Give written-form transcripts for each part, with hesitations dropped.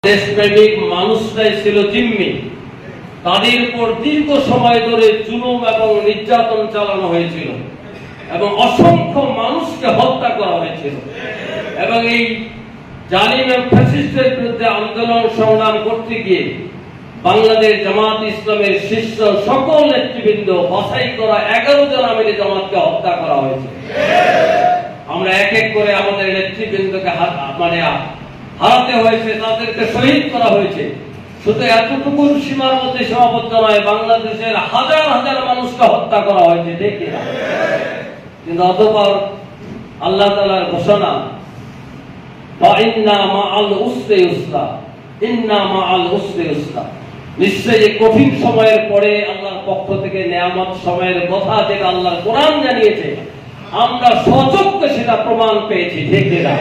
দেশপ্রেমিক মানুষরাই ছিল জিম্মি। তাদের উপর দীর্ঘ সময় ধরে জুলুম এবং নির্যাতন চালানো হয়েছিল এবং অসংখ্য মানুষকে হত্যা করা হয়েছিল। এবং এই জালিম এবং ফ্যাসিস্টের বিরুদ্ধে আন্দোলন সংগ্রাম করতে গিয়ে বাংলাদেশ জামাত ইসলামের শীর্ষ সকল নেতৃবৃন্দ বাছাই করা 11 জন আমিরে জামাতকে হত্যা করা হয়েছে। আমরা এক এক করে আমাদের নেতৃবৃন্দকে হারাতে হয়েছে, তাদেরকে শহীদ করা হয়েছে। শুধু এতটুকু সীমার মধ্যে সীমাবদ্ধ নয়, বাংলাদেশের হাজার হাজার মানুষকে হত্যা করা হয়েছে, ঠিক না? কিন্তু অতঃপর আল্লাহ তাআলার ঘোষণা, ইন্না মাআল উসরি ইউসরা, ইন্না মাআল উসরি ইউসরা, নিশ্চয়ই এই কঠিন সময়ের পরে আল্লাহর পক্ষ থেকে নেয়ামত সময়ের কথা যেটা আল্লাহর কোরআন জানিয়েছে, আমরা সচক্ষে সেটা প্রমাণ পেয়েছি, ঠিক না?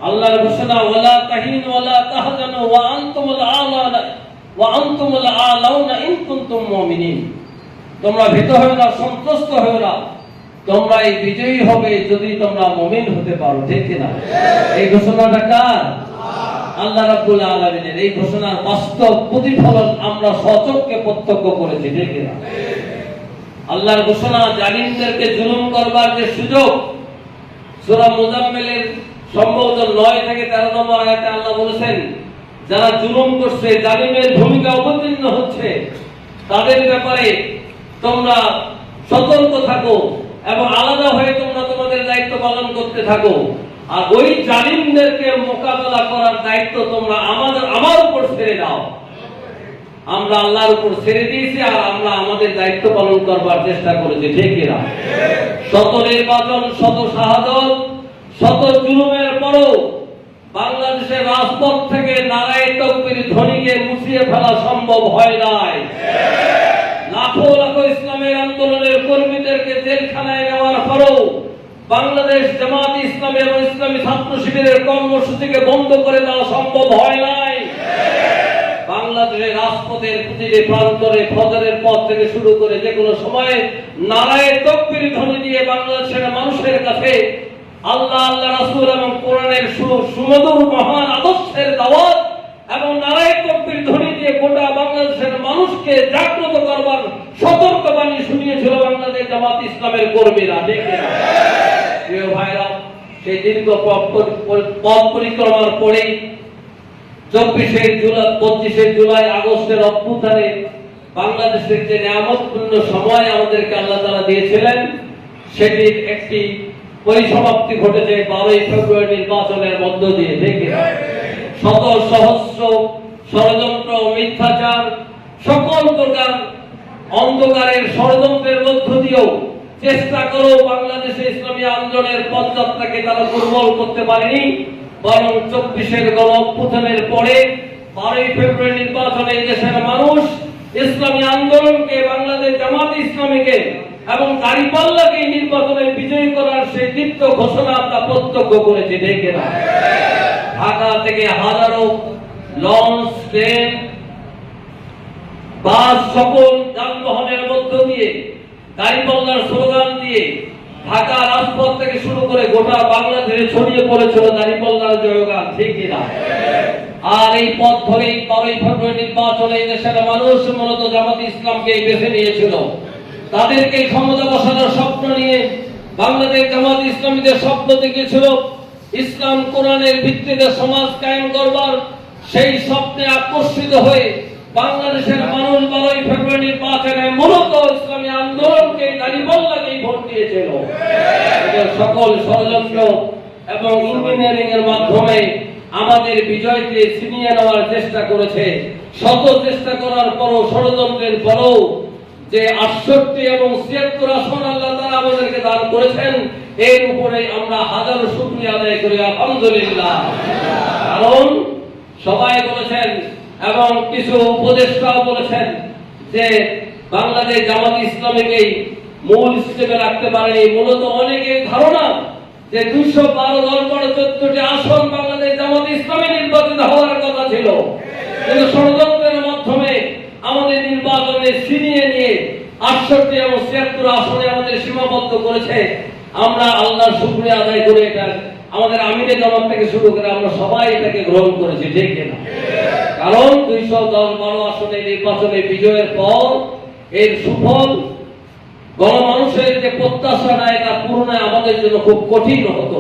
আল্লাহর ঘোষণা, ওয়ালা তাহিনু ওয়ালা তাহজানু ওয়া আনতুমুল আ'লাউনা ইন কুনতুম মুমিনিন। তোমরা ভীত হও না, সন্ত্রস্ত হও না, তোমরা এই বিজয়ী হবে যদি তোমরা মুমিন হতে পারো, ঠিক না? এই ঘোষণাটা কার? আল্লাহ রাব্বুল আলামিনের। এই ঘোষণার বাস্তব প্রতিফলন আমরা সচক্ষে প্রত্যক্ষ করেছি, ঠিক না? আল্লাহর ঘোষণা, জালিমদেরকে জুলুম করবার যে সুযোগ, সূরা মুজাম্মিলের সম্ভবত 9 থেকে 13 নম্বর আয়াতে আল্লাহ বলেছেন, যারা জুলুম করছে, জালিমের ভূমিকা অবতীর্ণ হচ্ছে, তাদের ব্যাপারে তোমরা সতর্ক থাকো এবং আলাদা হয়ে তোমরা তোমাদের দায়িত্ব পালন করতে থাকো। আর ওই জালিমদেরকে মোকাবেলা করার দায়িত্ব তোমরা আমার উপর ছেড়ে দাও। আমরা আল্লাহর উপর ছেড়ে দিয়েছি আর আমরা আমাদের দায়িত্ব পালন করবার চেষ্টা করেছি, ঠিক না? শত নির্বাচন, শত শাহাদত, শত জুলুমের পরও বাংলাদেশের রাজপথ থেকে নারায়ে তাকবীর ধ্বনিকে মুছিয়ে ফেলা সম্ভব হয় নাই। লাখো লাখো ইসলামের আন্দোলনের কর্মীদেরকে জেলখানায় নেওয়ার পরও বাংলাদেশ জামাত ইসলামী এবং ইসলামী ছাত্র শিবিরের কর্মসূচিকে বন্ধ করে দেওয়া সম্ভব হয় নাই। বাংলাদেশের রাজপথের প্রতিটি প্রান্তরে ফজরের পর থেকে শুরু করে যে কোনো সময়ে নারায়ে তাকবীর ধ্বনি দিয়ে বাংলাদেশের মানুষের কাছে আল্লাহ, আল্লাহ রাসূল এবং কোরআনের সুমধুর মহান আদর্শের দাওয়াত এবং নারায়ে তাকবীর ধ্বনি দিয়ে গোটা বাংলাদেশের মানুষকে জাগ্রত করবার সতর্কবাণী শুনিয়েছিল বাংলাদেশ জামাত ইসলামের কর্মীরা, ঠিক না? প্রিয় ভাইরা, সেই দীর্ঘ পথ পরিক্রমার পরে 25শে জুলাই আগস্টের অভ্যুত্থানে বাংলাদেশের যে নিয়ামতপূর্ণ সময় আমাদেরকে আল্লাহ তাআলা দিয়েছিলেন, সেটির একটি পরিসমাপ্তি ঘটেছে 12ই ফেব্রুয়ারি নির্বাচনের মধ্য দিয়ে, ঠিক না? শত সহস্র ষড়যন্ত্র, মিথ্যাচার, সকল প্রকার অন্ধকারের ষড়যন্ত্রের মধ্য দিয়েও চেষ্টা করেও বাংলাদেশে ইসলামী আন্দোলনের পথযাত্রাকে তারা দুর্বল করতে পারেনি। বরং 24-এর গণ অভ্যুত্থানের পরে 12ই ফেব্রুয়ারি নির্বাচনে এই দেশের মানুষ ইসলামী আন্দোলনকে, বাংলাদেশ জামাত ইসলামীকে এবং দাঁড়িপাল্লাকে নির্বাচনে বিজয়ী করার সেই দীপ্ত ঘোষণা আমরা প্রত্যক্ষ করেছি, ঠিক না? ঢাকা থেকে হাজারো লঞ্চ, ট্রেন, বাস, সকল যানবাহনের মধ্য দিয়ে দাঁড়িপাল্লার স্লোগান দিয়ে ঢাকা রাজপথ থেকে শুরু করে গোটা বাংলাদেশে ছড়িয়ে পড়েছিল দাঁড়িপাল্লার জয়গান, ঠিক না? আর এই পথ ধরেই 12ই ফেব্রুয়ারি নির্বাচনে এই দেশের মানুষ মূলত জামাত ইসলামকে বেছে নিয়েছিল। তাদেরকে ক্ষমতা বসানোর স্বপ্ন নিয়ে বাংলাদেশ জামাত ইসলামীদের স্বপ্ন দেখেছিল ইসলাম কোরআনের ভিত্তিতে সমাজ কায়েম করবার। সেই স্বপ্নে আকর্ষিত হয়ে বাংলাদেশের মানুষ 12ই ফেব্রুয়ারি নির্বাচনে মূলত ইসলামী আন্দোলনকে, দাঁড়িপাল্লাকেই ভোট দিয়েছিল। সকল ষড়যন্ত্র এবং ইঞ্জিনিয়ারিং এর মাধ্যমে আমাদের বিজয়কে ছিনিয়ে নেওয়ার চেষ্টা করেছে। শত চেষ্টা করার পরও, ষড়যন্ত্রের পরও যে 68 এবং 76 আসন আল্লাহ তাআলা আমাদেরকে দান করেছেন, এর উপরে আমরা হাজারো শুকরিয়া আদায় করি, আলহামদুলিল্লাহ। কারণ সবাই বলেছেন এবং কিছু উপদেষ্টাও বলেছেন যে বাংলাদেশ জামাত ইসলামীকে মূল হিসেবে রাখতে পারেনি। মূলত অনেকের ধারণা যে 212 দল করে 14টি আসন বাংলাদেশ জামাত ইসলামী নির্বাচিত হওয়ার কথা ছিল, কিন্তু ষড়যন্ত্রের মাধ্যমে আমাদের নির্বাচনে ছিনিয়ে নিয়ে 68 এবং 76 আসনে আমাদের সীমাবদ্ধ করেছে। আমরা আল্লাহর শুকরিয়া আদায় করে এটা আমাদের আমিরে জামাত থেকে শুরু করে আমরা সবাই এটাকে গ্রহণ করেছি, ঠিক কিনা? কারণ 210-12 আসনে নির্বাচনে বিজয়ের পর এর সুফল গণমানুষের যে প্রত্যাশাটা এটা পূরণে আমাদের জন্য খুব কঠিন হতো।